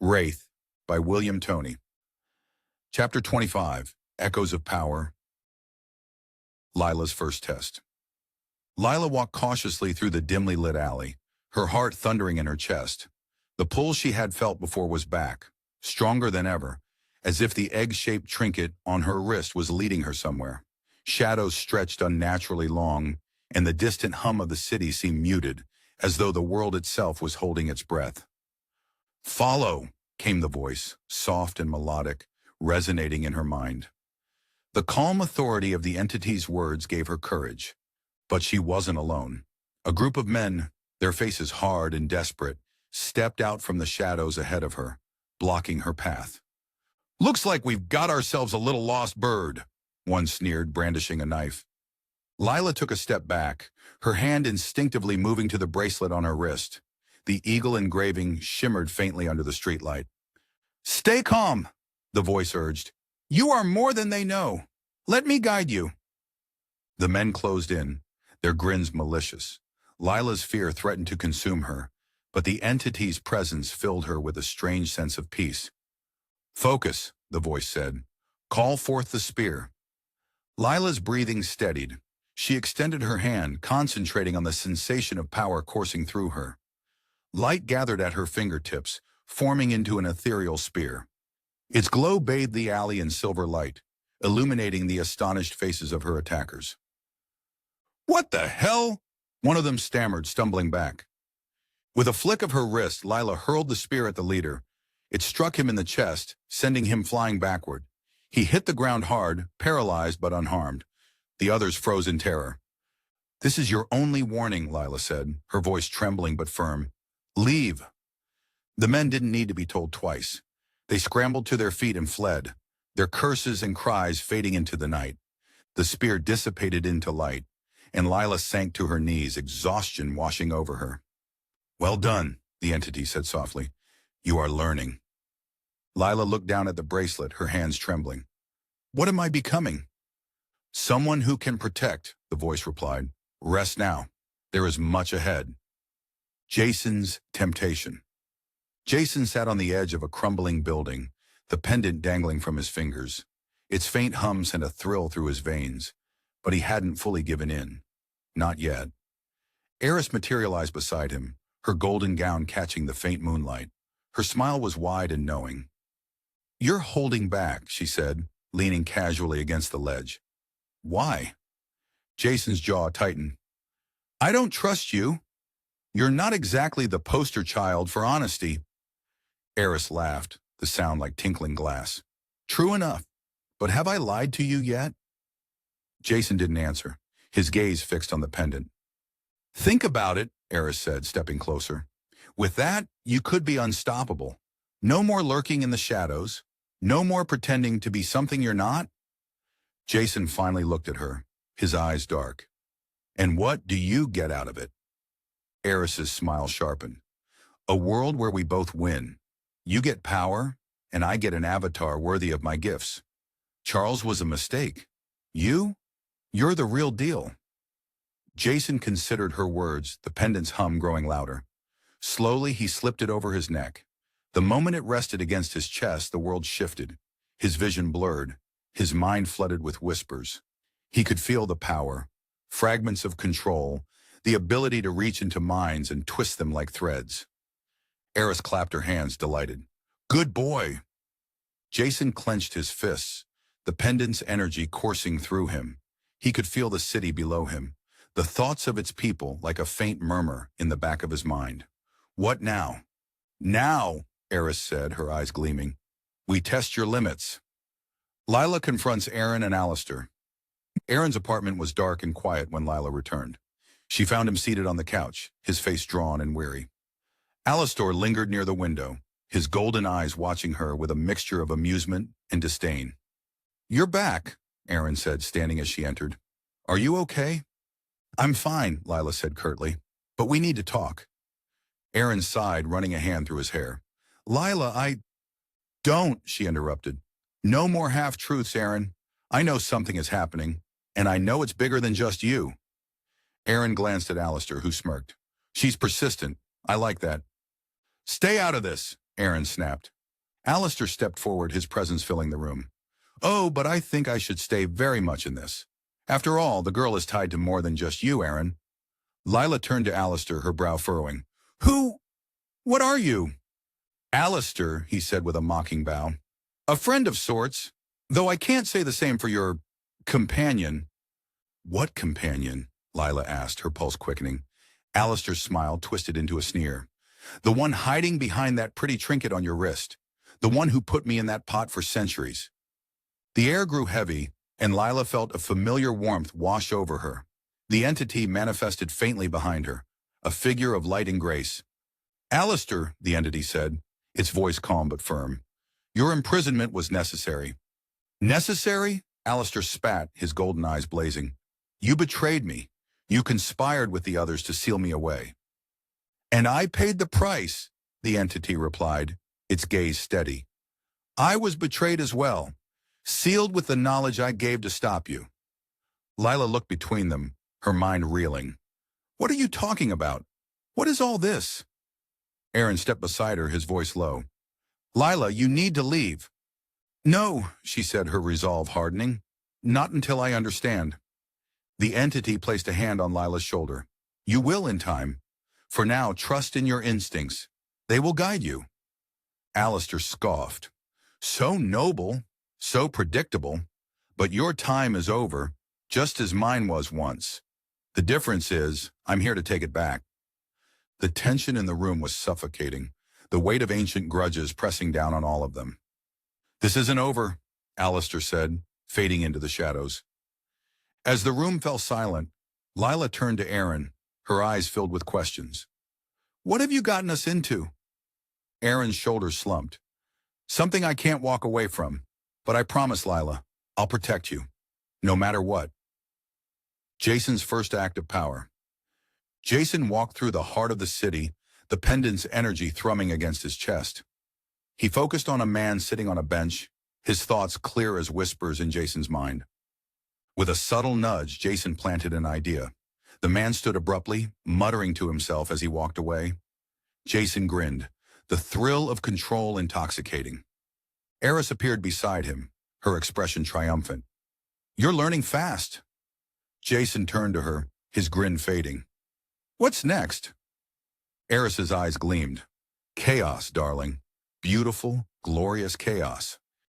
Wraith by William Toney. Chapter 25, Echoes of Power. Lilah's first test. Lilah walked cautiously through the dimly lit alley, her heart thundering in her chest. The pull she had felt before was back, stronger than ever, as if the egg-shaped trinket on her wrist was leading her somewhere. Shadows stretched unnaturally long, and the distant hum of the city seemed muted, as though the world itself was holding its breath. "Follow," came the voice, soft and melodic, resonating in her mind. The calm authority of the entity's words gave her courage. But she wasn't alone. A group of men, their faces hard and desperate, stepped out from the shadows ahead of her, blocking her path. "Looks like we've got ourselves a little lost bird," one sneered, brandishing a knife. Lilah took a step back, her hand instinctively moving to the bracelet on her wrist. The eagle engraving shimmered faintly under the streetlight. "Stay calm," the voice urged. "You are more than they know. Let me guide you." The men closed in, their grins malicious. Lilah's fear threatened to consume her, but the entity's presence filled her with a strange sense of peace. "Focus," the voice said. "Call forth the spear." Lilah's breathing steadied. She extended her hand, concentrating on the sensation of power coursing through her. Light gathered at her fingertips, forming into an ethereal spear. Its glow bathed the alley in silver light, illuminating the astonished faces of her attackers. "What the hell?" one of them stammered, stumbling back. With a flick of her wrist, Lilah hurled the spear at the leader. It struck him in the chest, sending him flying backward. He hit the ground hard, paralyzed but unharmed. The others froze in terror. "This is your only warning," Lilah said, her voice trembling but firm. "Leave." The men didn't need to be told twice. They scrambled to their feet and fled, their curses and cries fading into the night. The spear dissipated into light, and Lilah sank to her knees, exhaustion washing over her. "Well done," the entity said softly. "You are learning." Lilah looked down at the bracelet, her hands trembling. "What am I becoming?" "Someone who can protect," the voice replied. "Rest now. There is much ahead." Jason's temptation. Jason sat on the edge of a crumbling building, the pendant dangling from his fingers. Its faint hum sent a thrill through his veins, but he hadn't fully given in. Not yet. Eris materialized beside him, her golden gown catching the faint moonlight. Her smile was wide and knowing. "You're holding back," she said, leaning casually against the ledge. "Why?" Jason's jaw tightened. "I don't trust you. You're not exactly the poster child for honesty." Eris laughed, the sound like tinkling glass. "True enough, but have I lied to you yet?" Jason didn't answer, his gaze fixed on the pendant. "Think about it," Eris said, stepping closer. "With that, you could be unstoppable. No more lurking in the shadows. No more pretending to be something you're not." Jason finally looked at her, his eyes dark. "And what do you get out of it?" Eris's smile sharpened. "A world where we both win. You get power, and I get an avatar worthy of my gifts. Charles was a mistake. You're the real deal." Jason considered her words, the pendant's hum growing louder. Slowly, he slipped it over his neck. The moment it rested against his chest, the world shifted. His vision blurred, his mind flooded with whispers. He could feel the power, fragments of control, the ability to reach into minds and twist them like threads. Eris clapped her hands, delighted. "Good boy." Jason clenched his fists, the pendant's energy coursing through him. He could feel the city below him, the thoughts of its people like a faint murmur in the back of his mind. "What now?" "Now," Eris said, her eyes gleaming. "We test your limits." Lilah confronts Aaron and Allistor. Aaron's apartment was dark and quiet when Lilah returned. She found him seated on the couch, his face drawn and weary. Allistor lingered near the window, his golden eyes watching her with a mixture of amusement and disdain. "You're back," Aaron said, standing as she entered. "Are you okay?" "I'm fine," Lilah said curtly, "but we need to talk." Aaron sighed, running a hand through his hair. "Lilah, Don't," she interrupted. "No more half-truths, Aaron. I know something is happening, and I know it's bigger than just you." Aaron glanced at Allistor, who smirked. "She's persistent. I like that." "Stay out of this," Aaron snapped. Allistor stepped forward, his presence filling the room. "Oh, but I think I should stay very much in this. After all, the girl is tied to more than just you, Aaron." Lilah turned to Allistor, her brow furrowing. What are you?" "Allistor," he said with a mocking bow. "A friend of sorts, though I can't say the same for your companion." "What companion?" Lilah asked, her pulse quickening. Allistor's smile twisted into a sneer. "The one hiding behind that pretty trinket on your wrist. The one who put me in that pot for centuries." The air grew heavy, and Lilah felt a familiar warmth wash over her. The entity manifested faintly behind her, a figure of light and grace. "Allistor," the entity said, its voice calm but firm, "your imprisonment was necessary." "Necessary?" Allistor spat, his golden eyes blazing. "You betrayed me. You conspired with the others to seal me away." "And I paid the price," the entity replied, its gaze steady. "I was betrayed as well, sealed with the knowledge I gave to stop you." Lilah looked between them, her mind reeling. "What are you talking about? What is all this?" Aaron stepped beside her, his voice low. "Lilah, you need to leave." "No," she said, her resolve hardening. "Not until I understand." The entity placed a hand on Lilah's shoulder. "You will in time. For now, trust in your instincts. They will guide you." Allistor scoffed. "So noble, so predictable. But your time is over, just as mine was once. The difference is, I'm here to take it back." The tension in the room was suffocating, the weight of ancient grudges pressing down on all of them. "This isn't over," Allistor said, fading into the shadows. As the room fell silent, Lilah turned to Aaron, her eyes filled with questions. "What have you gotten us into?" Aaron's shoulders slumped. "Something I can't walk away from, but I promise, Lilah, I'll protect you, no matter what." Jason's first act of power. Jason walked through the heart of the city, the pendant's energy thrumming against his chest. He focused on a man sitting on a bench, his thoughts clear as whispers in Jason's mind. With a subtle nudge, Jason planted an idea. The man stood abruptly, muttering to himself as he walked away. Jason grinned, the thrill of control intoxicating. Eris appeared beside him, her expression triumphant. "You're learning fast." Jason turned to her, his grin fading. "What's next?" Eris's eyes gleamed. "Chaos, darling. Beautiful, glorious chaos."